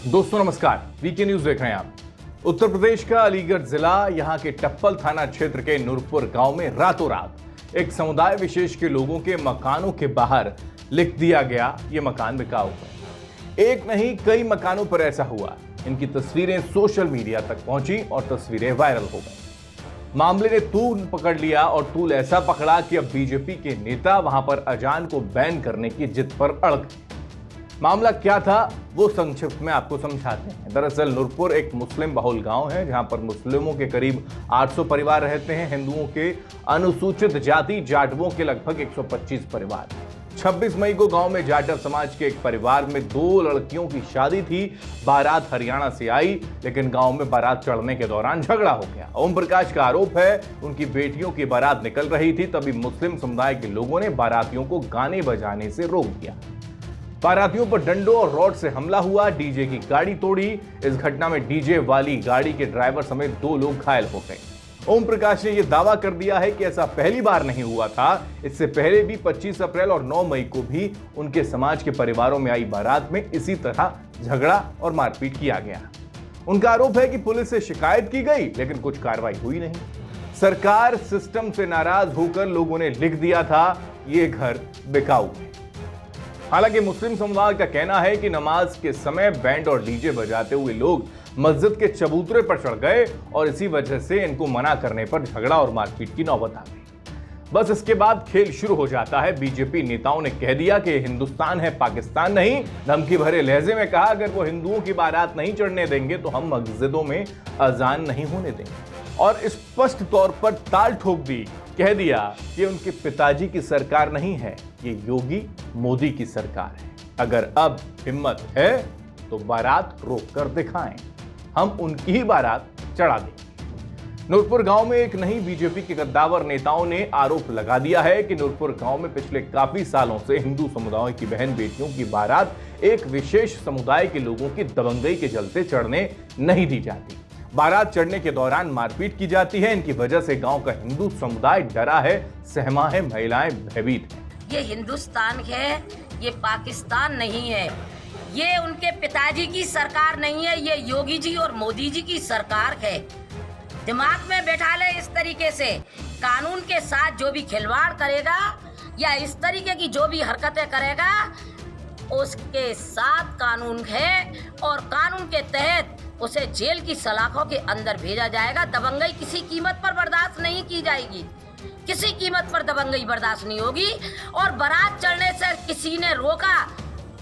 दोस्तों नमस्कार, VK news देख रहे हैं आप। उत्तर प्रदेश का अलीगढ़ जिला यहां के टप्पल थाना क्षेत्र के नूरपुर गांव में रातों रात एक समुदाय विशेष के लोगों के मकानों के बाहर लिख दिया गया, ये मकान बिकाऊ है। एक नहीं कई मकानों पर ऐसा हुआ। इनकी तस्वीरें सोशल मीडिया तक पहुंची और तस्वीरें वायरल हो गई। मामले ने तूल पकड़ लिया और तूल ऐसा पकड़ा कि अब बीजेपी के नेता वहां पर अजान को बैन करने की जिद पर अड़ गए। मामला क्या था वो संक्षिप्त में आपको समझाते हैं। दरअसल नूरपुर एक मुस्लिम बहुल गांव है जहां पर मुस्लिमों के करीब 800 परिवार रहते हैं। हिंदुओं के अनुसूचित जाति जाटवों के लगभग 125 परिवार। 26 मई को गांव में जाटव समाज के एक परिवार में 2 लड़कियों की शादी थी। बारात हरियाणा से आई, लेकिन गांव में बारात चढ़ने के दौरान झगड़ा हो गया। ओम प्रकाश का आरोप है उनकी बेटियों की बारात निकल रही थी, तभी मुस्लिम समुदाय के लोगों ने बारातियों को गाने बजाने से रोक दिया। बारातियों पर डंडों और रॉड से हमला हुआ, डीजे की गाड़ी तोड़ी। इस घटना में डीजे वाली गाड़ी के ड्राइवर समेत 2 लोग घायल हो गए। ओम प्रकाश ने यह दावा कर दिया है कि ऐसा पहली बार नहीं हुआ था। इससे पहले भी 25 अप्रैल और 9 मई को भी उनके समाज के परिवारों में आई बारात में इसी तरह झगड़ा और मारपीट किया गया। उनका आरोप है कि पुलिस से शिकायत की गई, लेकिन कुछ कार्रवाई हुई नहीं। सरकार सिस्टम से नाराज होकर लोगों ने लिख दिया था ये घर बिकाऊ है। हालांकि मुस्लिम समुदाय का कहना है कि नमाज के समय बैंड और डीजे बजाते हुए लोग मस्जिद के चबूतरे पर चढ़ गए और इसी वजह से इनको मना करने पर झगड़ा और मारपीट की नौबत आ गई। बस इसके बाद खेल शुरू हो जाता है। बीजेपी नेताओं ने कह दिया कि हिंदुस्तान है, पाकिस्तान नहीं। धमकी भरे लहजे में कहा अगर वो हिंदुओं की बारात नहीं चढ़ने देंगे तो हम मस्जिदों में अजान नहीं होने देंगे। और स्पष्ट तौर पर ताल ठोक दी, कह दिया कि उनके पिताजी की सरकार नहीं है, ये योगी मोदी की सरकार है। अगर अब हिम्मत है तो बारात रोक कर दिखाएं, हम उनकी ही बारात चढ़ा देंगे। नूरपुर गांव में एक नहीं बीजेपी के कद्दावर नेताओं ने आरोप लगा दिया है कि नूरपुर गांव में पिछले काफी सालों से हिंदू समुदाय की बहन बेटियों की बारात एक विशेष समुदाय के लोगों की दबंगई के चलते चढ़ने नहीं दी जाती। बारात चढ़ने के दौरान मारपीट की जाती है। इनकी वजह से गांव का हिंदू समुदाय डरा है, सहमा है, महिलाएं भयभीत हैं। ये हिंदुस्तान है, ये पाकिस्तान नहीं है। ये उनके पिताजी की सरकार नहीं है, ये योगी जी और मोदी जी की सरकार है। दिमाग में बैठा ले इस तरीके से कानून के साथ जो भी खिलवाड़ करेगा या इस तरीके की जो भी हरकतें करेगा उसके साथ कानून है और कानून के तहत उसे जेल की सलाखों के अंदर भेजा जाएगा। दबंगई किसी कीमत पर बर्दाश्त नहीं की जाएगी, किसी कीमत पर दबंगई बर्दाश्त नहीं होगी। और बारात चढ़ने से किसी ने रोका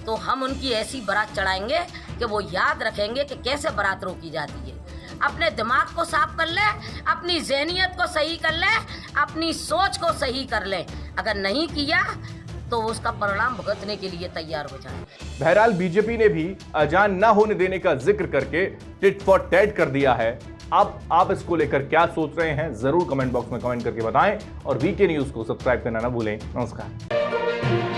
तो हम उनकी ऐसी बारात चढ़ाएंगे कि वो याद रखेंगे कि कैसे बारात रोकी जाती है। अपने दिमाग को साफ कर ले, अपनी ज़हनियत को सही कर ले, अपनी सोच को सही कर ले। अगर नहीं किया तो उसका परिणाम भुगतने के लिए तैयार हो जाए। बहरहाल बीजेपी ने भी अजान न होने देने का जिक्र करके टिट फॉर टैट कर दिया है। अब आप इसको लेकर क्या सोच रहे हैं जरूर कमेंट बॉक्स में कमेंट करके बताएं और वीके न्यूज को सब्सक्राइब करना ना भूलें। नमस्कार।